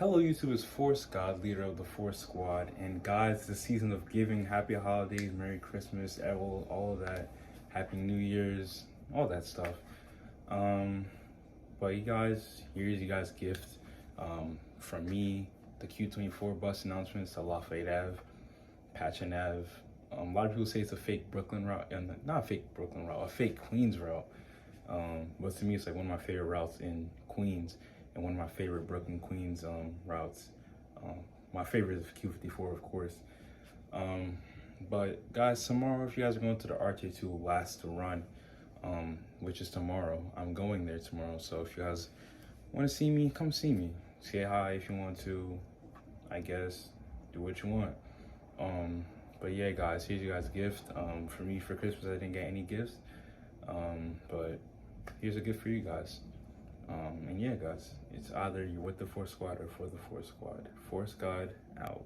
Hello YouTube, it's ForceGod, leader of the ForceSquad, and guys, the season of giving, happy holidays, Merry Christmas, all of that, Happy New Year's, all that stuff. But you guys, here's you guys' gift from me, the Q24 bus announcements to Lafayette Ave, Patchen Ave. A lot of people say it's a fake Brooklyn route, and not a fake Brooklyn route, a fake Queens route. But to me, it's like one of my favorite routes in Queens. And one of my favorite Brooklyn Queens routes. My favorite is Q24, of course. But guys, tomorrow, if you guys are going to the RJ2 last run, which is tomorrow, I'm going there tomorrow. So if you guys want to see me, come see me. Say hi if you want to. I guess do what you want. But yeah, guys, here's you guys' gift. For me, for Christmas, I didn't get any gifts. But here's a gift for you guys. And yeah, guys, it's either you're with the ForceSquad or for the ForceSquad. ForceGod out.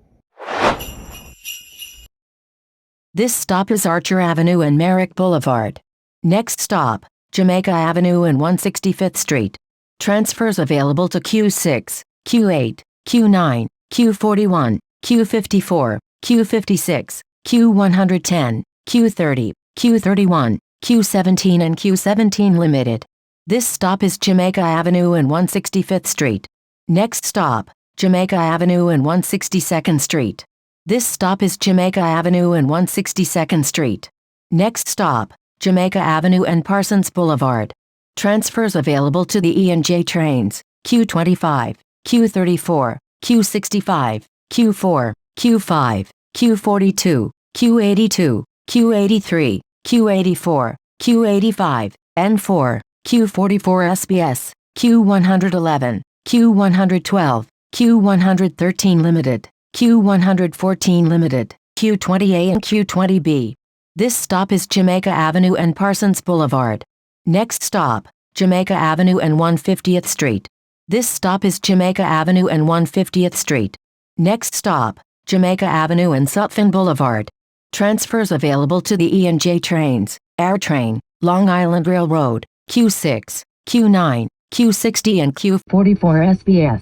This stop is Archer Avenue and Merrick Boulevard. Next stop, Jamaica Avenue and 165th Street. Transfers available to Q6, Q8, Q9, Q41, Q54, Q56, Q110, Q30, Q31, Q17 and Q17 Limited. This stop is Jamaica Avenue and 165th Street. Next stop, Jamaica Avenue and 162nd Street. This stop is Jamaica Avenue and 162nd Street. Next stop, Jamaica Avenue and Parsons Boulevard. Transfers available to the E&J trains, Q25, Q34, Q65, Q4, Q5, Q42, Q82, Q83, Q84, Q85, N4. Q44 SBS, Q111, Q112, Q113 Limited, Q114 Limited, Q20A and Q20B. This stop is Jamaica Avenue and Parsons Boulevard. Next stop, Jamaica Avenue and 150th Street. This stop is Jamaica Avenue and 150th Street. Next stop, Jamaica Avenue and Sutphin Boulevard. Transfers available to the E&J trains, AirTrain, Long Island Railroad, Q6, Q9, Q60 and Q44 SBS.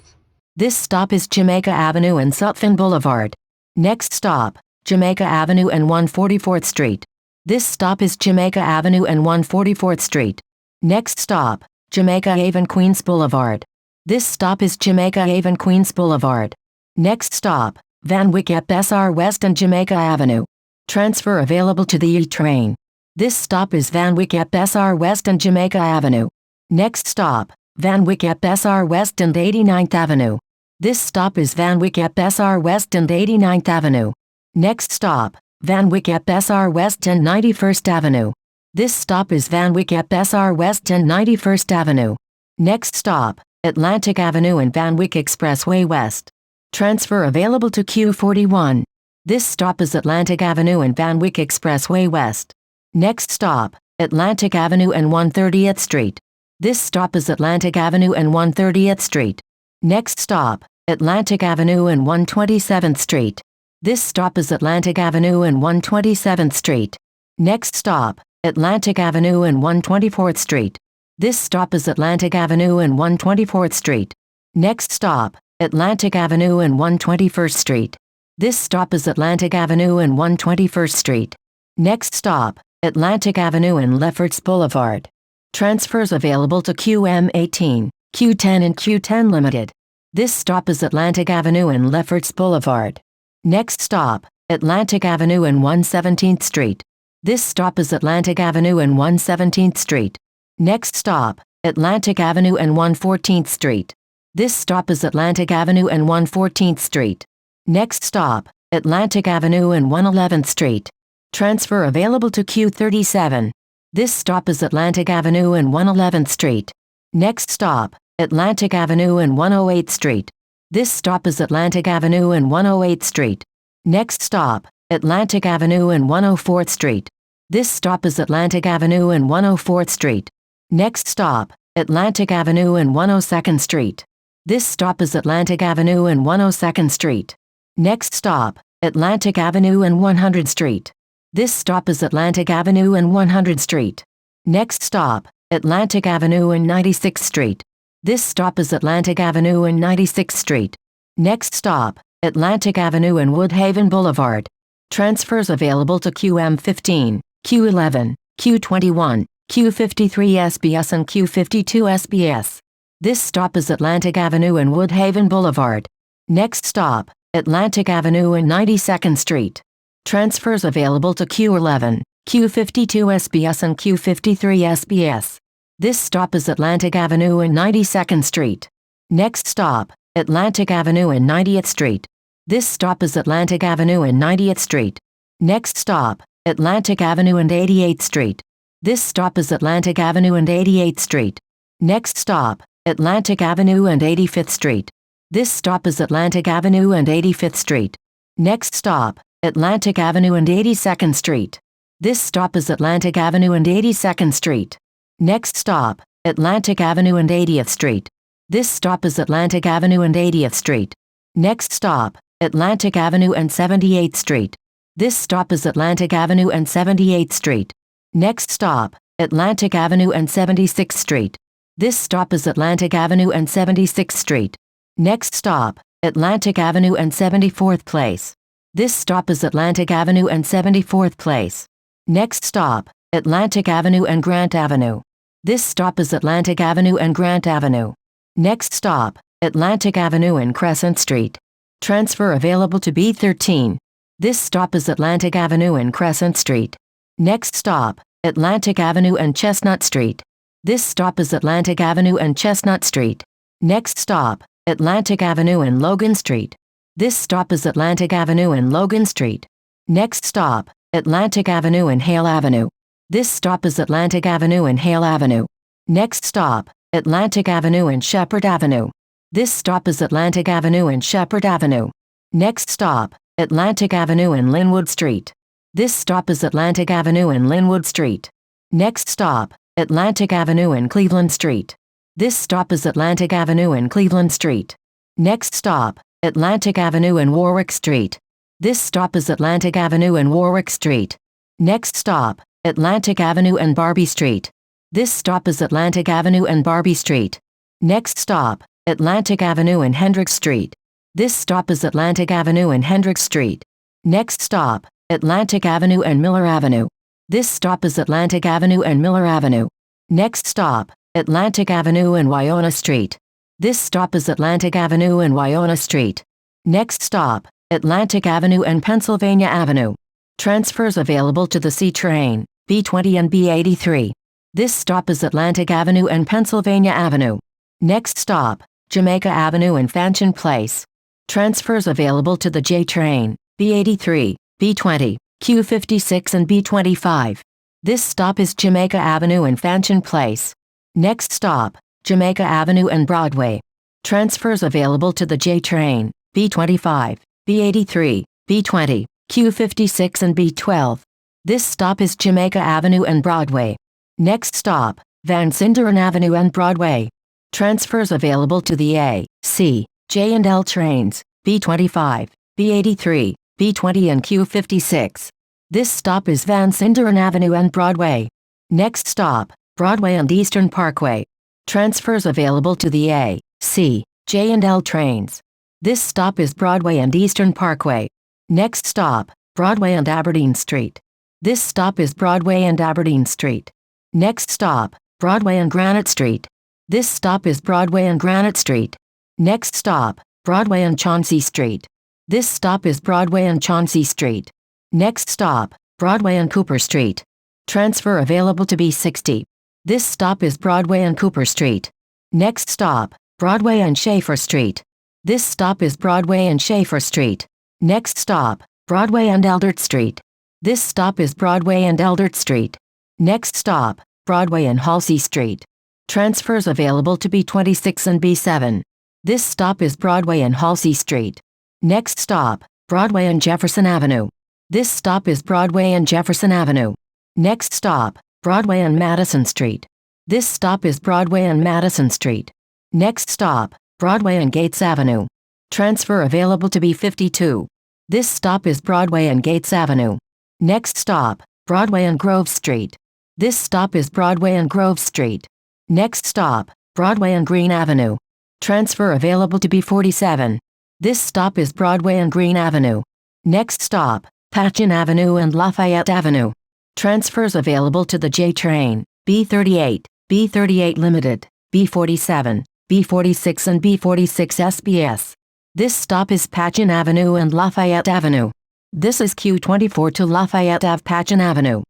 This stop is Jamaica Avenue and Sutphin Boulevard. Next stop, Jamaica Avenue and 144th Street. This stop is Jamaica Avenue and 144th Street. Next stop, Jamaica Haven Queens Boulevard. This stop is Jamaica Haven Queens Boulevard. Next stop, Van Wyck SR West and Jamaica Avenue. Transfer available to the E train. This stop is Van Wyck SR West and Jamaica Avenue. Next stop, Van Wyck SR West and 89th Avenue. This stop is Van Wyck SR West and 89th Avenue. Next stop, Van Wyck SR West and 91st Avenue. This stop is Van Wyck SR West and 91st Avenue. Next stop, Atlantic Avenue and Van Wyck Expressway West. Transfer available to Q41. This stop is Atlantic Avenue and Van Wyck Expressway West. Next stop, Atlantic Avenue and 130th Street. This stop is Atlantic Avenue and 130th Street. Next stop, Atlantic Avenue and 127th Street. This stop is Atlantic Avenue and 127th Street. Next stop, Atlantic Avenue and 124th Street. This stop is Atlantic Avenue and 124th Street. Next stop, Atlantic Avenue and 121st Street. This stop is Atlantic Avenue and 121st Street. Next stop, Atlantic Avenue and Lefferts Boulevard. Transfers available to QM18, Q10 and Q10 Limited. This stop is Atlantic Avenue and Lefferts Boulevard. Next stop, Atlantic Avenue and 117th Street. This stop is Atlantic Avenue and 117th Street. Next stop, Atlantic Avenue and 114th Street. This stop is Atlantic Avenue and 114th Street. Next stop, Atlantic Avenue and 111th Street. Transfer available to Q37. This stop is Atlantic Avenue and 111th Street. Next stop, Atlantic Avenue and 108th Street. This stop is Atlantic Avenue and 108th Street. Next stop, Atlantic Avenue and 104th Street. This stop is Atlantic Avenue and 104th Street. Next stop, Atlantic Avenue and 102nd Street. This stop is Atlantic Avenue and 102nd Street. Next stop, Atlantic Avenue and 100th Street. This stop is Atlantic Avenue and 100th Street. Next stop, Atlantic Avenue and 96th Street. This stop is Atlantic Avenue and 96th Street. Next stop, Atlantic Avenue and Woodhaven Boulevard. Transfers available to QM15, Q11, Q21, Q53 SBS and Q52 SBS. This stop is Atlantic Avenue and Woodhaven Boulevard. Next stop, Atlantic Avenue and 92nd Street. Transfers available to Q11, Q52 SBS and Q53 SBS. This stop is Atlantic Avenue and 92nd Street. Next stop, Atlantic Avenue and 90th Street. This stop is Atlantic Avenue and 90th Street. Next stop, Atlantic Avenue and 88th Street. This stop is Atlantic Avenue and 88th Street. Next stop, Atlantic Avenue and 85th Street. This stop is Atlantic Avenue and 85th Street. Next stop, Atlantic Avenue and 82nd Street. This stop is Atlantic Avenue and 82nd Street. Next stop, Atlantic Avenue and 80th Street. This stop is Atlantic Avenue and 80th Street. Next stop, Atlantic Avenue and 78th Street. This stop is Atlantic Avenue and 78th Street. Next stop, Atlantic Avenue and 76th Street. This stop is Atlantic Avenue and 76th Street. Next stop, Atlantic Avenue and 74th Place. This stop is Atlantic Avenue and 74th Place. Next stop, Atlantic Avenue and Grant Avenue. This stop is Atlantic Avenue and Grant Avenue. Next stop, Atlantic Avenue and Crescent Street. Transfer available to B13. This stop is Atlantic Avenue and Crescent Street. Next stop, Atlantic Avenue and Chestnut Street. This stop is Atlantic Avenue and Chestnut Street. Next stop, Atlantic Avenue and Logan Street. This stop is Atlantic Avenue and Logan Street. Next stop, Atlantic Avenue and Hale Avenue. This stop is Atlantic Avenue and Hale Avenue. Next stop, Atlantic Avenue and Shepherd Avenue. This stop is Atlantic Avenue and Shepherd Avenue. Next stop, Atlantic Avenue and Linwood Street. This stop is Atlantic Avenue and Linwood Street. Next stop, Atlantic Avenue and Cleveland Street. This stop is Atlantic Avenue and Cleveland Street. Next stop, Atlantic Avenue and Warwick Street. This stop is Atlantic Avenue and Warwick Street. Next stop, Atlantic Avenue and Barbie Street. This stop is Atlantic Avenue and Barbie Street. Next stop, Atlantic Avenue and Hendricks Street. This stop is Atlantic Avenue and Hendricks Street. Next stop, Atlantic Avenue and Miller Avenue. This stop is Atlantic Avenue and Miller Avenue. Next stop, Atlantic Avenue and Wyona Street. This stop is Atlantic Avenue and Wyona Street. Next stop, Atlantic Avenue and Pennsylvania Avenue. Transfers available to the C train, B20 and B83. This stop is Atlantic Avenue and Pennsylvania Avenue. Next stop, Jamaica Avenue and Fanchon Place. Transfers available to the J train, B83, B20, Q56 and B25. This stop is Jamaica Avenue and Fanchon Place. Next stop, Jamaica Avenue and Broadway. Transfers available to the J train, B25, B83, B20, Q56 and B12. This stop is Jamaica Avenue and Broadway. Next stop, Van Sinderen Avenue and Broadway. Transfers available to the A, C, J and L trains, B25, B83, B20 and Q56. This stop is Van Sinderen Avenue and Broadway. Next stop, Broadway and Eastern Parkway. Transfers available to the A, C, J and L trains. This stop is Broadway and Eastern Parkway. Next stop, Broadway and Aberdeen Street. This stop is Broadway and Aberdeen Street. Next stop, Broadway and Granite Street. This stop is Broadway and Granite Street. Next stop, Broadway and Chauncey Street. This stop is Broadway and Chauncey Street. Next stop, Broadway and Cooper Street. Transfer available to B60. This stop is Broadway and Cooper Street. Next stop, Broadway and Schaefer Street. This stop is Broadway and Schaefer Street. Next stop, Broadway and Eldert Street. This stop is Broadway and Eldert Street. Next stop, Broadway and Halsey Street. Transfers available to B26 and B7. This stop is Broadway and Halsey Street. Next stop, Broadway and Jefferson Avenue. This stop is Broadway and Jefferson Avenue. Next stop, Broadway and Madison Street. This stop is Broadway and Madison Street. Next stop, Broadway and Gates Avenue. Transfer available to B52. This stop is Broadway and Gates Avenue. Next stop, Broadway and Grove Street. This stop is Broadway and Grove Street. Next stop, Broadway and Green Avenue. Transfer available to B47. This stop is Broadway and Green Avenue. Next stop, Patchen Avenue and Lafayette Avenue. Transfers available to the J train, B38, B38 Limited, B47, B46 and B46 SBS. This stop is Patchen Avenue and Lafayette Avenue. This is Q24 to Lafayette Ave Patchen Avenue.